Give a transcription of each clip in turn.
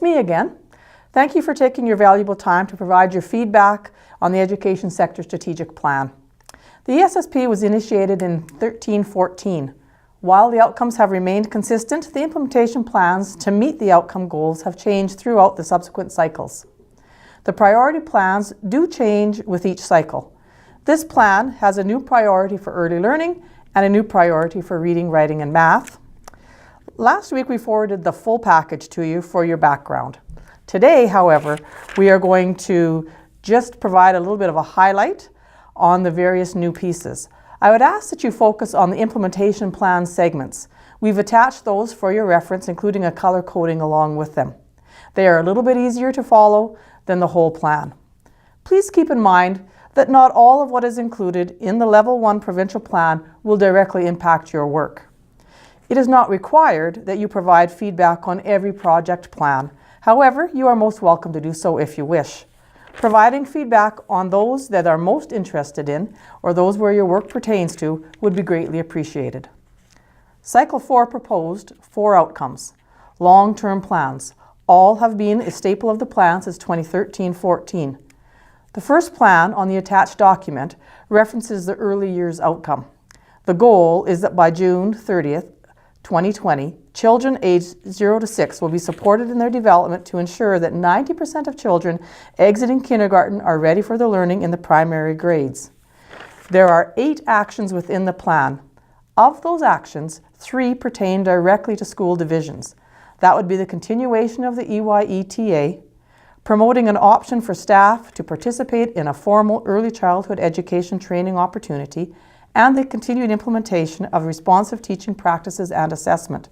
me again. Thank you for taking your valuable time to provide your feedback on the Education Sector Strategic Plan. The ESSP was initiated in 1314. While the outcomes have remained consistent, the implementation plans to meet the outcome goals have changed throughout the subsequent cycles. The priority plans do change with each cycle. This plan has a new priority for early learning and a new priority for reading, writing, and math. Last week we forwarded the full package to you for your background. Today, however, we are going to just provide a little bit of a highlight on the various new pieces. I would ask that you focus on the implementation plan segments. We've attached those for your reference, including a color coding along with them. They are a little bit easier to follow than the whole plan. Please keep in mind that not all of what is included in the Level 1 provincial plan will directly impact your work. It is not required that you provide feedback on every project plan. However, you are most welcome to do so if you wish. Providing feedback on those that are most interested in, or those where your work pertains to, would be greatly appreciated. Cycle 4 proposed 4 outcomes. Long-term plans. All have been a staple of the plan since 2013-14. The first plan on the attached document references the early years outcome. The goal is that by June 30th, 2020, children aged 0 to 6 will be supported in their development to ensure that 90% of children exiting kindergarten are ready for the learning in the primary grades. There are 8 actions within the plan. Of those actions, 3 pertain directly to school divisions. That would be the continuation of the EYETA, promoting an option for staff to participate in a formal early childhood education training opportunity, and the continued implementation of responsive teaching practices and assessment.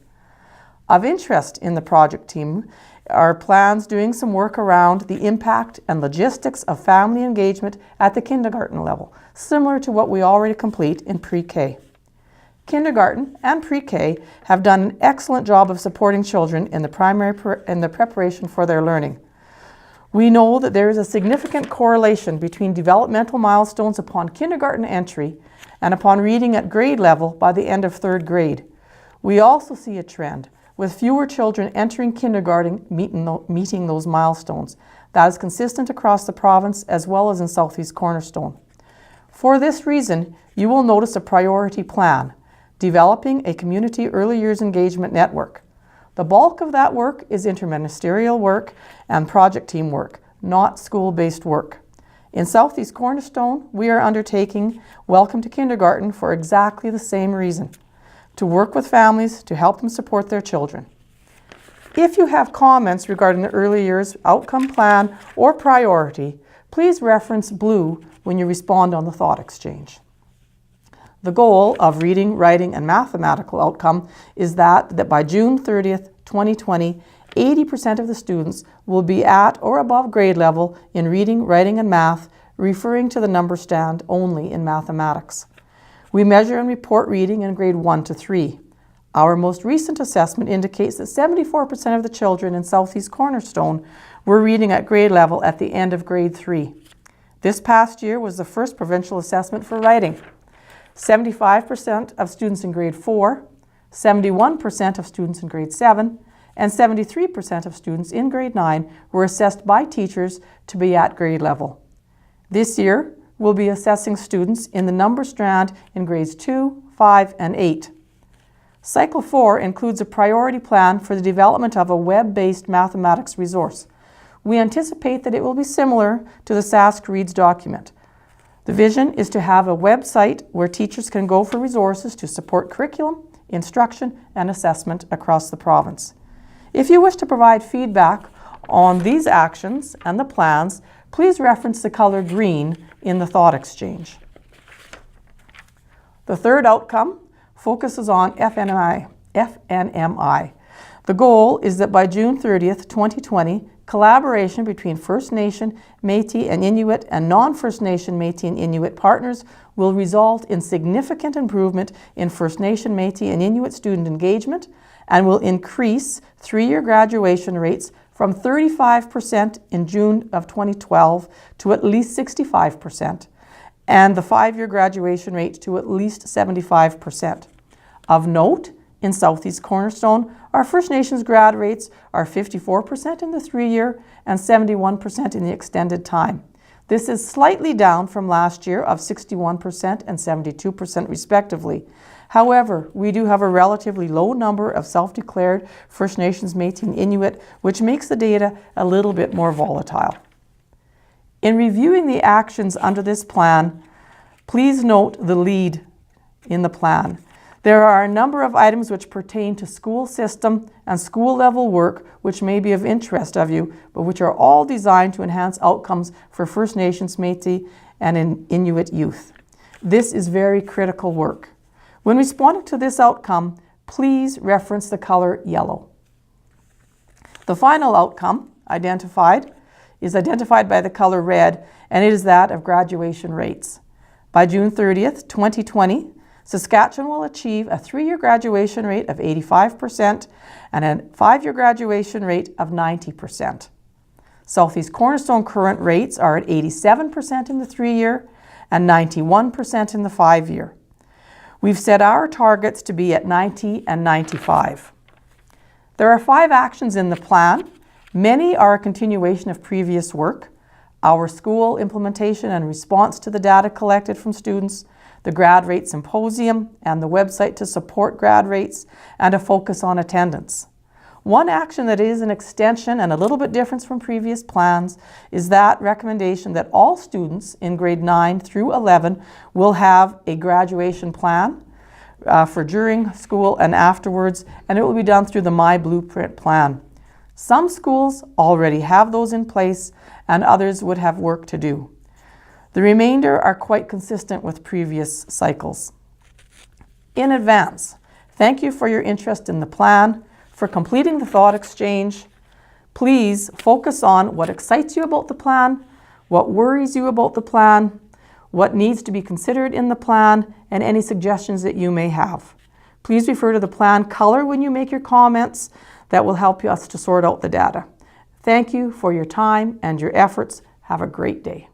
Of interest in the project team are plans doing some work around the impact and logistics of family engagement at the kindergarten level, similar to what we already complete in pre-K. Kindergarten and pre-K have done an excellent job of supporting children in the preparation for their learning. We know that there is a significant correlation between developmental milestones upon kindergarten entry and upon reading at grade level by the end of 3rd grade. We also see a trend with fewer children entering kindergarten meeting those milestones. That is consistent across the province as well as in Southeast Cornerstone. For this reason, you will notice a priority plan, developing a community early years engagement network. The bulk of that work is interministerial work and project team work, not school-based work. In Southeast Cornerstone, we are undertaking Welcome to Kindergarten for exactly the same reason, to work with families to help them support their children. If you have comments regarding the early years outcome plan or priority, please reference blue when you respond on the thought exchange. The goal of reading, writing, and mathematical outcome is that by June 30th, 2020, 80% of the students will be at or above grade level in reading, writing, and math, referring to the number stand only in mathematics. We measure and report reading in grade 1 to 3. Our most recent assessment indicates that 74% of the children in Southeast Cornerstone were reading at grade level at the end of grade 3. This past year was the first provincial assessment for writing. 75% of students in grade 4, 71% of students in grade 7, and 73% of students in grade 9 were assessed by teachers to be at grade level. This year, we'll be assessing students in the number strand in grades 2, 5, and 8. Cycle 4 includes a priority plan for the development of a web-based mathematics resource. We anticipate that it will be similar to the Sask Reads document. The vision is to have a website where teachers can go for resources to support curriculum, instruction, and assessment across the province. If you wish to provide feedback on these actions and the plans, please reference the color green in the thought exchange. The third outcome focuses on FNMI. The goal is that by June 30th, 2020, collaboration between First Nation, Métis and Inuit and non-First Nation, Métis and Inuit partners will result in significant improvement in First Nation, Métis and Inuit student engagement and will increase 3-year graduation rates from 35% in June of 2012 to at least 65%, and the 5-year graduation rate to at least 75%. Of note, in Southeast Cornerstone, our First Nations grad rates are 54% in the 3-year and 71% in the extended time. This is slightly down from last year of 61% and 72% respectively. However, we do have a relatively low number of self-declared First Nations, Métis, and Inuit, which makes the data a little bit more volatile. In reviewing the actions under this plan, please note the lead in the plan. There are a number of items which pertain to school system and school level work which may be of interest of you, but which are all designed to enhance outcomes for First Nations, Métis, and Inuit youth. This is very critical work. When responding to this outcome, please reference the color yellow. The final outcome is identified by the color red, and it is that of graduation rates. By June 30th, 2020, Saskatchewan will achieve a 3-year graduation rate of 85% and a 5-year graduation rate of 90%. Southeast Cornerstone current rates are at 87% in the 3-year and 91% in the 5-year. We've set our targets to be at 90 and 95. There are 5 actions in the plan. Many are a continuation of previous work: our school implementation and response to the data collected from students, the Grad Rate Symposium and the website to support grad rates, and a focus on attendance. One action that is an extension and a little bit different from previous plans is that recommendation that all students in grade 9 through 11 will have a graduation plan for during school and afterwards, and it will be done through the My Blueprint plan. Some schools already have those in place, and others would have work to do. The remainder are quite consistent with previous cycles. In advance, thank you for your interest in the plan, for completing the thought exchange. Please focus on what excites you about the plan, what worries you about the plan, what needs to be considered in the plan, and any suggestions that you may have. Please refer to the plan color when you make your comments. That will help us to sort out the data. Thank you for your time and your efforts. Have a great day.